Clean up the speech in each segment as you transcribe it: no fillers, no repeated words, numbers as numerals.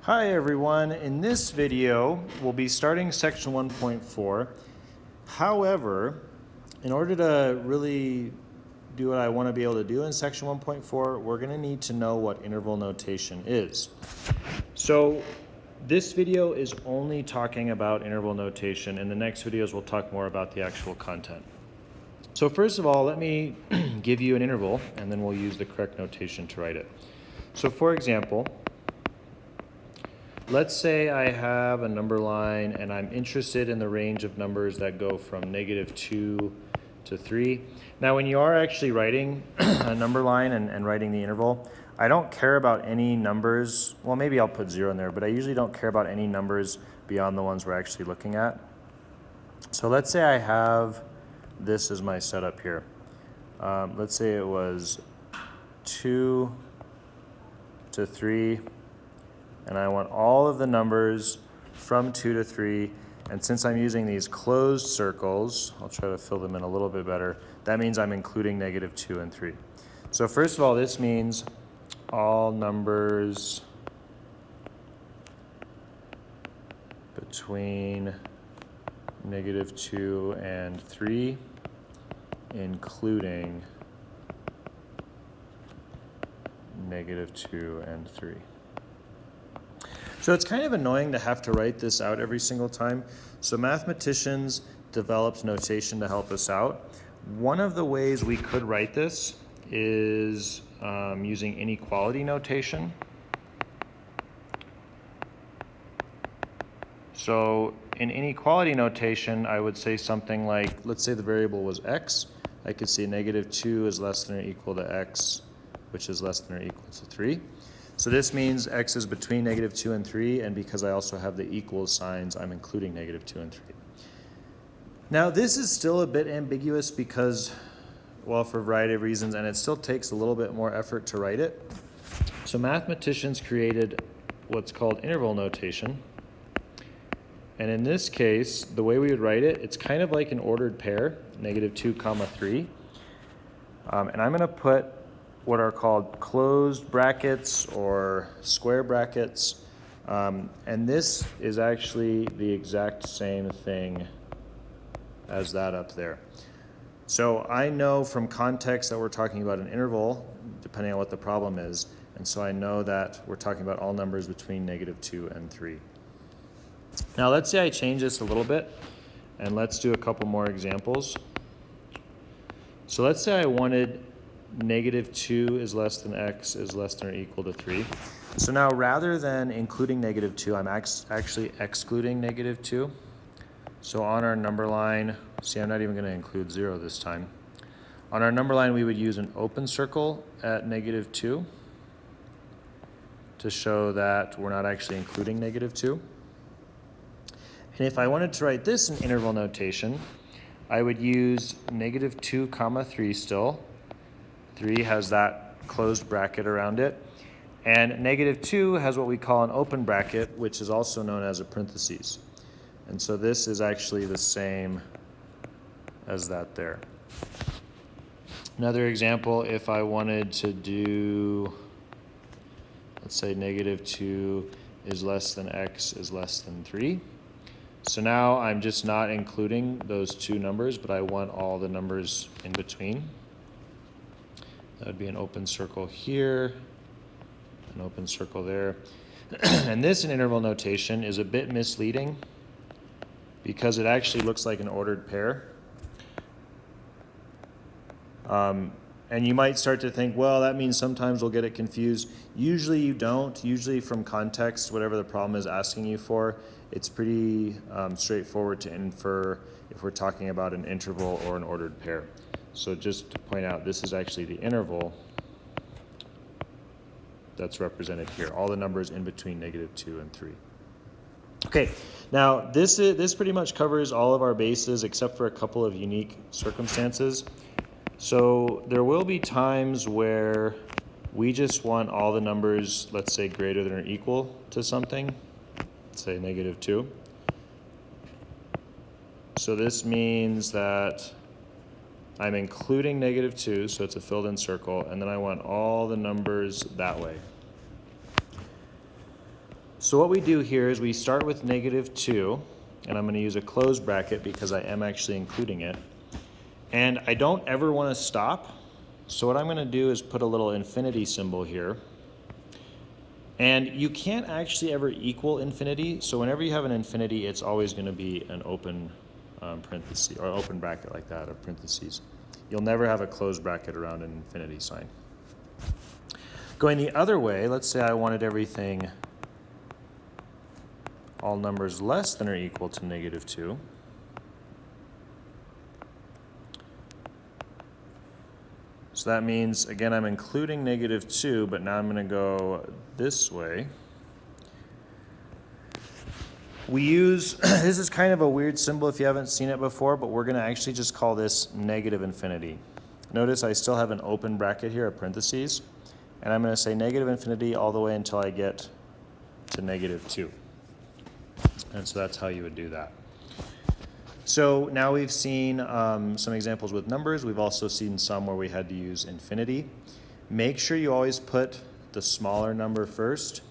Hi everyone, in this video we'll be starting section 1.4. However, in order to really do what I want to be able to do in section 1.4, we're going to need to know what interval notation is. So this video is only talking about interval notation. In the next videos we'll talk more about the actual content. So first of all, let me give you an interval and then we'll use the correct notation to write it. So for example, let's say I have a number line and I'm interested in the range of numbers that go from -2 to 3. Now when you are actually writing a number line and writing the interval, I don't care about any numbers. Well, maybe I'll put 0 in there, but I usually don't care about any numbers beyond the ones we're actually looking at. So let's say I have this as my setup here. Let's say it was 2 to 3. And I want all of the numbers from 2 to 3. And since I'm using these closed circles, I'll try to fill them in a little bit better. That means I'm including -2 and 3. So first of all, this means all numbers between -2 and 3, including -2 and 3. So it's kind of annoying to have to write this out every single time. So mathematicians developed notation to help us out. One of the ways we could write this is using inequality notation. So in inequality notation, I would say something like, let's say the variable was x. I could say -2 is less than or equal to x, which is less than or equal to 3. So this means x is between -2 and 3, and because I also have the equals signs, I'm including -2 and 3. Now this is still a bit ambiguous because, well, for a variety of reasons, and it still takes a little bit more effort to write it. So mathematicians created what's called interval notation. And in this case, the way we would write it, it's kind of like an ordered pair, -2, 3. And I'm going to put what are called closed brackets or square brackets. And this is actually the exact same thing as that up there. So I know from context that we're talking about an interval, depending on what the problem is. And so I know that we're talking about all numbers between -2 and 3. Now let's say I change this a little bit, and let's do a couple more examples. So let's say I wanted -2 is less than x is less than or equal to 3. So now rather than including -2, I'm actually excluding -2. So on our number line, see, I'm not even going to include 0 this time. On our number line, we would use an open circle at -2 to show that we're not actually including -2. And if I wanted to write this in interval notation, I would use -2, 3 still. 3 has that closed bracket around it. And -2 has what we call an open bracket, which is also known as a parentheses. And so this is actually the same as that there. Another example, if I wanted to do, let's say -2 is less than x is less than 3. So now I'm just not including those two numbers, but I want all the numbers in between. That would be an open circle here, an open circle there. And this in interval notation is a bit misleading because it actually looks like an ordered pair. And you might start to think, well, that means sometimes we'll get it confused. Usually you don't. Usually from context, whatever the problem is asking you for, it's pretty straightforward to infer if we're talking about an interval or an ordered pair. So just to point out, this is actually the interval that's represented here. All the numbers in between -2 and 3. Okay, now this pretty much covers all of our bases except for a couple of unique circumstances. So there will be times where we just want all the numbers, let's say, greater than or equal to something, say -2. So this means that I'm including -2, so it's a filled in circle, and then I want all the numbers that way. So what we do here is we start with -2, and I'm going to use a closed bracket because I am actually including it. And I don't ever want to stop. So what I'm going to do is put a little infinity symbol here. And you can't actually ever equal infinity. So whenever you have an infinity, it's always going to be an open parenthesis or open bracket like that, or parentheses. You'll never have a closed bracket around an infinity sign. Going the other way, let's say I wanted everything, all numbers less than or equal to -2. So that means, again, I'm including -2, but now I'm going to go this way. We use, this is kind of a weird symbol if you haven't seen it before, but we're going to actually just call this negative infinity. Notice I still have an open bracket here, a parentheses, and I'm going to say negative infinity all the way until I get to -2. And so that's how you would do that. So now we've seen some examples with numbers. We've also seen some where we had to use infinity. Make sure you always put the smaller number first.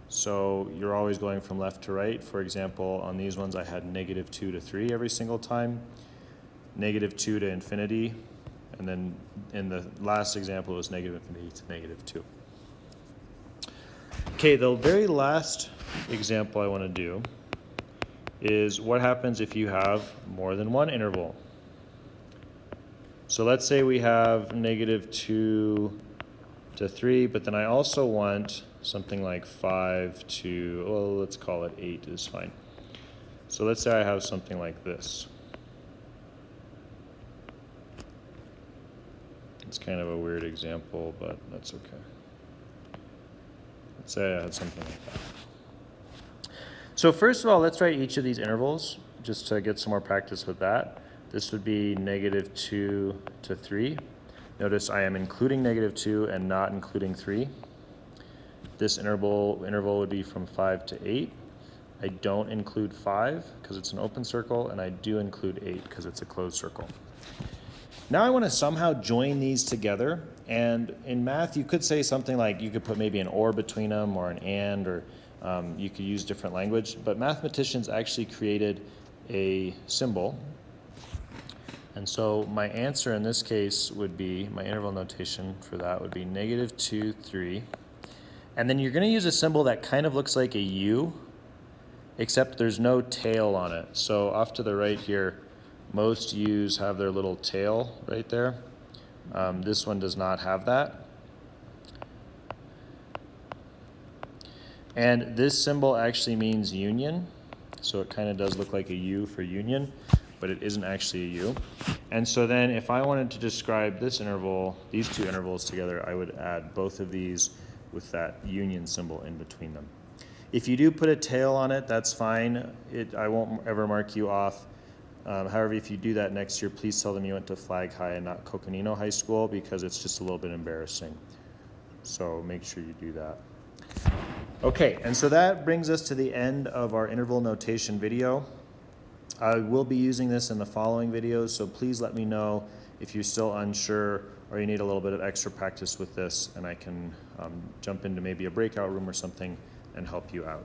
So you're always going from left to right. For example, on these ones I had -2 to 3 every single time, -2 to infinity, and then in the last example it was negative infinity to -2. Okay, the very last example I want to do is what happens if you have more than one interval. So let's say we have -2 to 3, but then I also want something like 5 to, well, let's call it 8 is fine. So let's say I have something like this. It's kind of a weird example, but that's okay. Let's say I had something like that. So first of all, let's write each of these intervals just to get some more practice with that. This would be -2 to 3. Notice I am including -2 and not including 3. This interval would be from 5 to 8. I don't include 5 because it's an open circle, and I do include 8 because it's a closed circle. Now I want to somehow join these together, and in math you could say something like, you could put maybe an or between them or an and, or you could use different language, but mathematicians actually created a symbol. And so my answer in this case would be, my interval notation for that would be -2, 3. And then you're going to use a symbol that kind of looks like a U, except there's no tail on it. So off to the right here, most U's have their little tail right there. This one does not have that. And this symbol actually means union. So it kind of does look like a U for union, but it isn't actually a U. And so then if I wanted to describe this interval, these two intervals together, I would add both of these with that union symbol in between them. If you do put a tail on it, that's fine. I won't ever mark you off. However, if you do that next year, please tell them you went to Flag High and not Coconino High School, because it's just a little bit embarrassing. So make sure you do that. Okay, and so that brings us to the end of our interval notation video. I will be using this in the following videos, so please let me know if you're still unsure or you need a little bit of extra practice with this, and I can jump into maybe a breakout room or something and help you out.